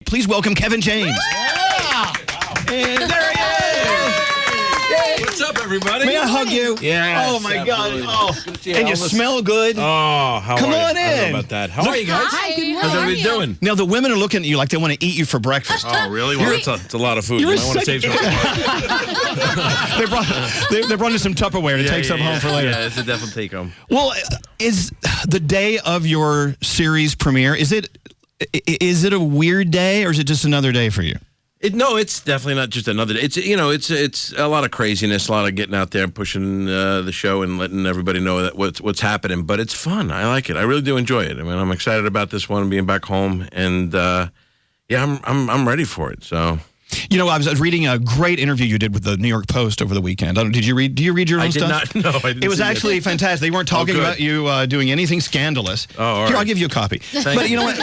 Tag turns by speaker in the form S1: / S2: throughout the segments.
S1: Please welcome Kevin James.
S2: Yeah.
S1: And there he is.
S2: Hey. What's up, everybody?
S1: May I hug you?
S2: Yeah.
S1: Oh, my
S2: absolutely.
S1: God. Oh. And you smell good.
S2: Oh, how
S1: Come
S2: are
S1: on
S2: you?
S1: in.
S2: I don't know about that. How are you guys?
S3: Hi, good morning.
S2: How's everybody doing?
S1: Now, the women are looking at you like they want to eat you for breakfast.
S2: Oh, really? Well, it's a lot of food.
S1: You're
S2: You might want to save some.
S1: they brought you some Tupperware to take some home for later.
S2: Yeah, it's a definite take home.
S1: Well, is the day of your series premiere, is it a weird day or is it just another day for you?
S2: No, it's definitely not just another day. It's a lot of craziness, a lot of getting out there and pushing the show and letting everybody know that what's happening. But it's fun. I like it. I really do enjoy it. I mean, I'm excited about this one, being back home, and I'm ready for it. So.
S1: You know, I was reading a great interview you did with the New York Post over the weekend. Do you read your own stuff?
S2: I did not. No, I didn't.
S1: It was actually fantastic. They weren't talking about you doing anything scandalous.
S2: Oh, all right.
S1: Here, I'll give you a copy. But you know what?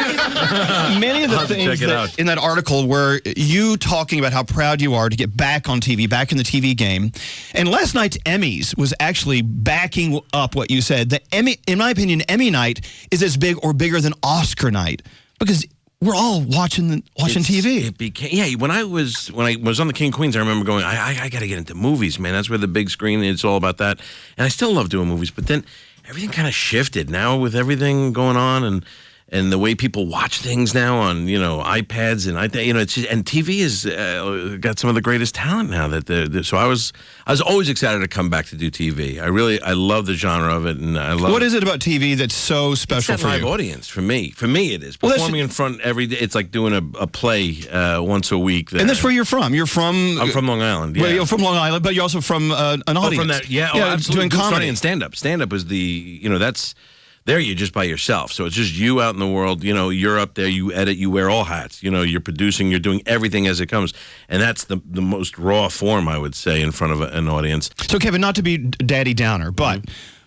S1: Many of the things in that article were you talking about how proud you are to get back on TV, back in the TV game. And last night's Emmys was actually backing up what you said. The Emmy, in my opinion, Emmy night is as big or bigger than Oscar night because we're all watching TV.
S2: It became when I was on the King of Queens, I remember going, I got to get into movies, man. That's where the big screen is, all about that. And I still love doing movies, but then everything kind of shifted now with everything going on and the way people watch things now on iPads and and TV has got some of the greatest talent now so I was always excited to come back to do TV. I love the genre of it, and I love.
S1: What is it about TV that's so special
S2: it's that
S1: for
S2: live
S1: you?
S2: Audience for me it is performing in front every day. It's like doing a play once a week.
S1: And that's where you're from. I'm
S2: from Long Island. Yeah.
S1: Well, you're from Long Island, but you're also from an audience.
S2: From that, absolutely.
S1: Doing comedy
S2: and stand up. Stand up is that's. There you're just by yourself. So it's just you out in the world. You're up there, you edit, you wear all hats. You're producing, you're doing everything as it comes. And that's the most raw form, I would say, in front of an audience.
S1: So, Kevin, not to be Daddy Downer, but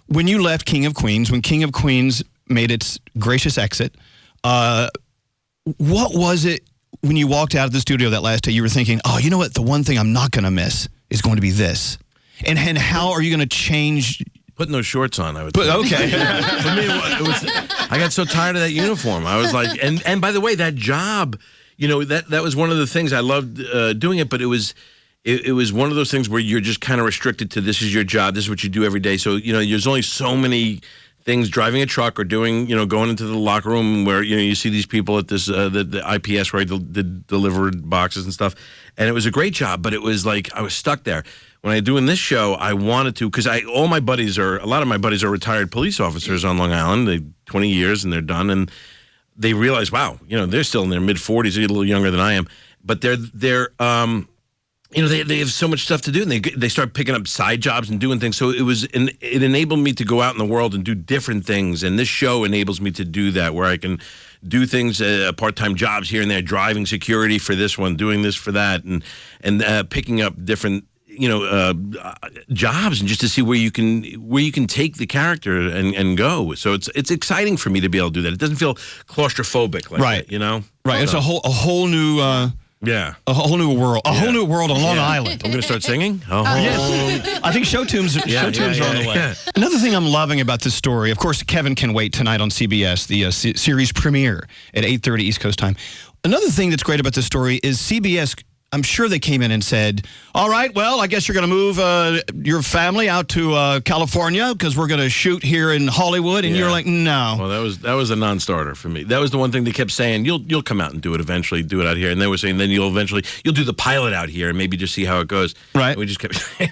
S1: when you left King of Queens, when King of Queens made its gracious exit, what was it when you walked out of the studio that last day, you were thinking, oh, you know what, the one thing I'm not going to miss is going to be this. And how are you going to change...
S2: Putting those shorts on, I would say.
S1: Okay.
S2: For me, it was. I got so tired of that uniform. I was like, and by the way, that job, that was one of the things I loved doing it. But it was one of those things where you're just kind of restricted to this is your job, this is what you do every day. So there's only so many things, driving a truck or doing, going into the locker room where you see these people at this the IPS where I delivered boxes and stuff, and it was a great job, but it was like I was stuck there. When I doing this show, I wanted to, because a lot of my buddies are retired police officers on Long Island. They 20 years and they're done, and they realize, wow, they're still in their mid-40s, a little younger than I am, but they have so much stuff to do, and they start picking up side jobs and doing things. So it enabled me to go out in the world and do different things, and this show enables me to do that, where I can do things, part-time jobs here and there, driving security for this one, doing this for that, and picking up different jobs, and just to see where you can take the character and go. So it's exciting for me to be able to do that. It doesn't feel claustrophobic, like
S1: right?
S2: That,
S1: Right. It's a whole new a whole new world, whole new world on Long Island.
S2: I'm going to start singing.
S1: Yes. I think show tunes are on the way. Yeah. Another thing I'm loving about this story, of course, Kevin can wait tonight on CBS, the series premiere at 8:30 East Coast time. Another thing that's great about this story is CBS. I'm sure they came in and said, all right, well, I guess you're going to move your family out to California because we're going to shoot here in Hollywood. And you're like, no.
S2: Well, that was a non-starter for me. That was the one thing they kept saying, you'll come out and do it eventually, do it out here. And they were saying, then you'll do the pilot out here and maybe just see how it goes.
S1: Right.
S2: And we just kept saying,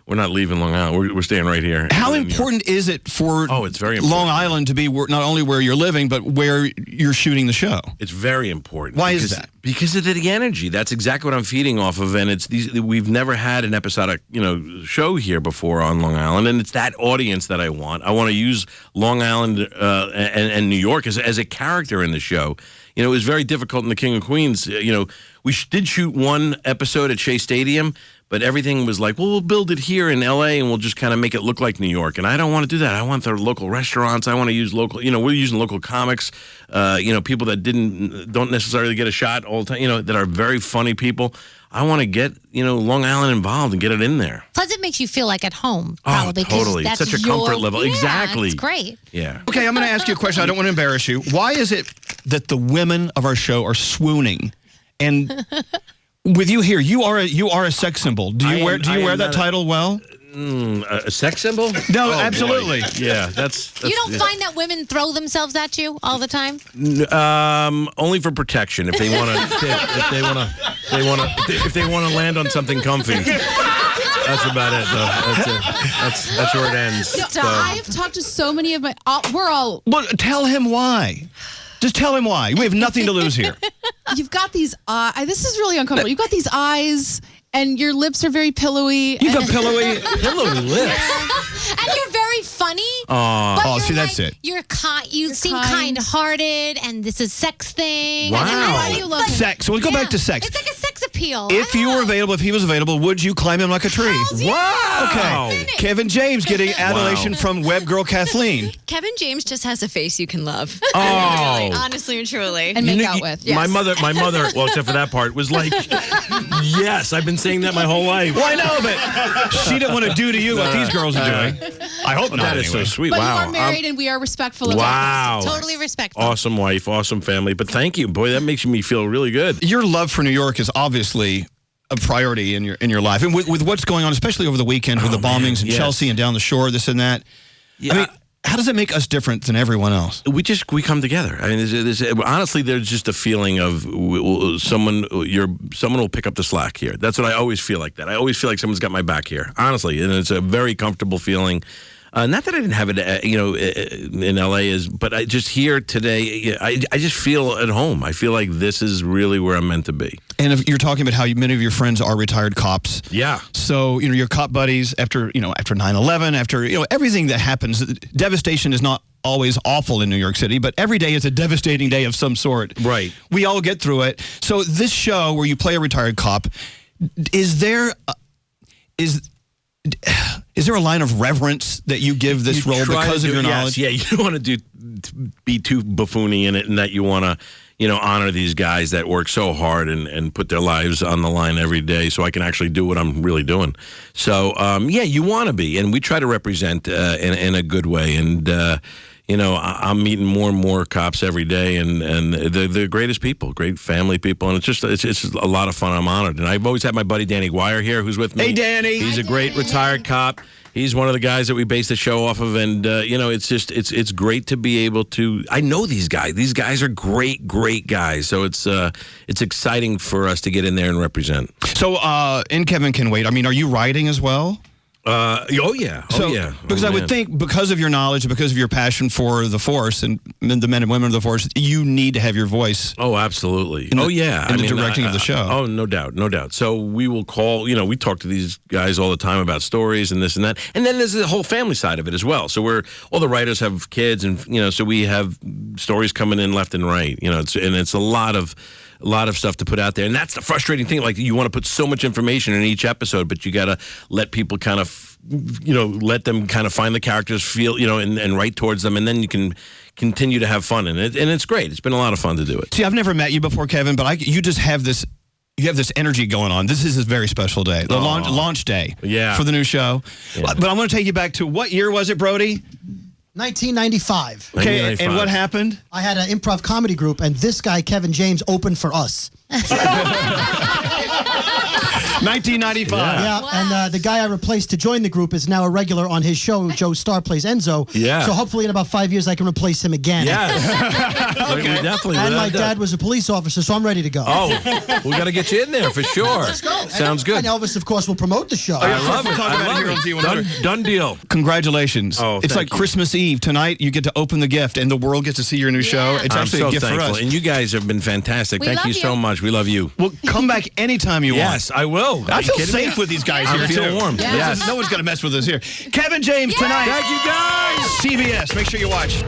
S2: we're not leaving Long Island. We're staying right here.
S1: How important is it for
S2: it's very important.
S1: Long Island to be not only where you're living, but where you're shooting the show?
S2: It's very important.
S1: Why is that?
S2: Because of the energy. That's exactly what I'm feeding off of. And we've never had an episodic, show here before on Long Island. And it's that audience that I want. I want to use Long Island and New York as a character in the show. It was very difficult in the King of Queens. We did shoot one episode at Shea Stadium, but everything was like, well, we'll build it here in L.A. and we'll just kind of make it look like New York. And I don't want to do that. I want the local restaurants. I want to use local, we're using local comics, people that don't necessarily get a shot all the time, that are very funny people. I want to get, Long Island involved and get it in there.
S3: Plus, it makes you feel like at home, probably.
S2: Oh, totally.
S3: That's
S2: such a comfort level.
S3: Yeah,
S2: exactly.
S3: It's great.
S2: Yeah.
S1: Okay, I'm going to ask you a question. I don't want to embarrass you. Why is it that the women of our show are swooning And with you here, you are a sex symbol. Do you wear that title well?
S2: A sex symbol?
S1: No, absolutely.
S2: Boy. Yeah, that's
S3: You don't find that women throw themselves at you all the time?
S2: only for protection. If they want to, if they want to land on something comfy. That's about it, though. That's where it ends.
S4: So I have talked to so many of my. We're all.
S1: Well, tell him why. Just tell him why. We have nothing to lose here.
S4: You've got these. This is really uncomfortable. You've got these eyes, and your lips are very pillowy.
S1: You've got pillowy
S3: lips. And you're very funny.
S1: See, that's it.
S3: You seem kind-hearted, and this is sex thing.
S2: Wow.
S3: And
S4: Why do you love him?
S1: Sex. So we'll go back to sex.
S3: It's like a sex appeal.
S1: If you were available, if he was available, would you climb him like a tree?
S2: Wow.
S1: Okay. Kevin James getting adulation from web girl Kathleen.
S5: Kevin James just has a face you can love.
S2: Oh.
S5: Really, honestly and truly.
S4: And make out with. Yes.
S2: My mother, well, except for that part, was like, yes, I've been saying that my whole life.
S1: Well, I know, but she didn't want to do to you what these girls are doing. I hope not.
S2: That is so sweet.
S4: But
S2: Wow.
S4: you are married, and we are respectful of
S2: Wow.
S3: Totally respectful.
S2: Awesome wife, awesome family. But thank you. Boy, that makes me feel really good.
S1: Your love for New York is obviously a priority in your life. And with what's going on, especially over the weekend with the bombings in Chelsea and down the shore, this and that.
S2: Yeah.
S1: I mean, how does it make us different than everyone else?
S2: We come together. I mean, honestly, there's just a feeling of someone will pick up the slack here. That's what I always feel like. That I always feel like someone's got my back here, honestly, and it's a very comfortable feeling. Not that I didn't have it, in LA, but I just here today, I just feel at home. I feel like this is really where I'm meant to be.
S1: And if you're talking about how many of your friends are retired cops.
S2: Yeah.
S1: So, your cop buddies after 9/11, after, everything that happens, devastation is not always awful in New York City, but every day is a devastating day of some sort.
S2: Right.
S1: We all get through it. So this show where you play a retired cop, is there a line of reverence that you give this role because of your knowledge?
S2: Yeah, you don't want to be too buffoony in it, and that you want to, honor these guys that work so hard and put their lives on the line every day so I can actually do what I'm really doing. So, you want to be, and we try to represent in a good way. And, I'm meeting more and more cops every day, and they're the greatest people, great family people, and it's just a lot of fun. I'm honored, and I've always had my buddy Danny Guire here, who's with me.
S1: Hey, Danny!
S2: He's a great retired cop. He's one of the guys that we base the show off of, and it's great to be able to. I know these guys. These guys are great guys. So it's exciting for us to get in there and represent.
S1: So, in Kevin Can Wait, I mean, are you writing as well? Because I would think because of your knowledge, because of your passion for the force and the men and women of the force, you need to have your voice.
S2: Oh, absolutely. In
S1: the directing of the show.
S2: Oh, no doubt. So we will call, we talk to these guys all the time about stories and this and that. And then there's the whole family side of it as well. So all the writers have kids, and, so we have stories coming in left and right, it's a lot of stuff to put out there. And that's the frustrating thing. Like, you want to put so much information in each episode, but you got to let people kind of, let them kind of find the characters, feel, and write towards them. And then you can continue to have fun in it. And it's great. It's been a lot of fun to do it.
S1: See, I've never met you before, Kevin, but you just have this. You have this energy going on. This is a very special day. The launch day for the new show. Yeah. But I'm going to take you back to, what year was it, Brody?
S6: 1995.
S1: Okay, and what happened?
S6: I had an improv comedy group, and this guy, Kevin James, opened for us.
S1: 1995.
S6: Yeah,
S3: Wow.
S6: And the guy I replaced to join the group is now a regular on his show. Joe Starr plays Enzo.
S2: Yeah.
S6: So hopefully in about 5 years I can replace him again.
S2: Yeah. We definitely.
S6: And my dad was a police officer, so I'm ready to go.
S2: Oh, we got to get you in there for sure.
S6: Let's go.
S2: Sounds good.
S6: And Elvis, of course, will promote the show.
S2: I love it.
S1: Talk about it here on Z100.
S2: Done deal.
S1: Congratulations.
S2: Oh,
S1: it's like
S2: thank you.
S1: Christmas Eve. Tonight, you get to open the gift, and the world gets to see your new show. It's
S2: I'm
S1: actually
S2: so
S1: a gift
S2: thankful.
S1: for us.
S2: And you guys have been fantastic.
S3: We
S2: Thank
S3: love
S2: you so
S3: you.
S2: much. We love you.
S1: Well, come back anytime you want.
S2: Yes, I will.
S1: I
S2: Are you
S1: feel
S2: kidding me?
S1: safe with these guys
S2: I
S1: here,
S2: feel
S1: too.
S2: warm.
S1: Yes. No one's going to mess with us here. Kevin James tonight.
S2: Thank you, guys.
S1: CBS. Make sure you watch.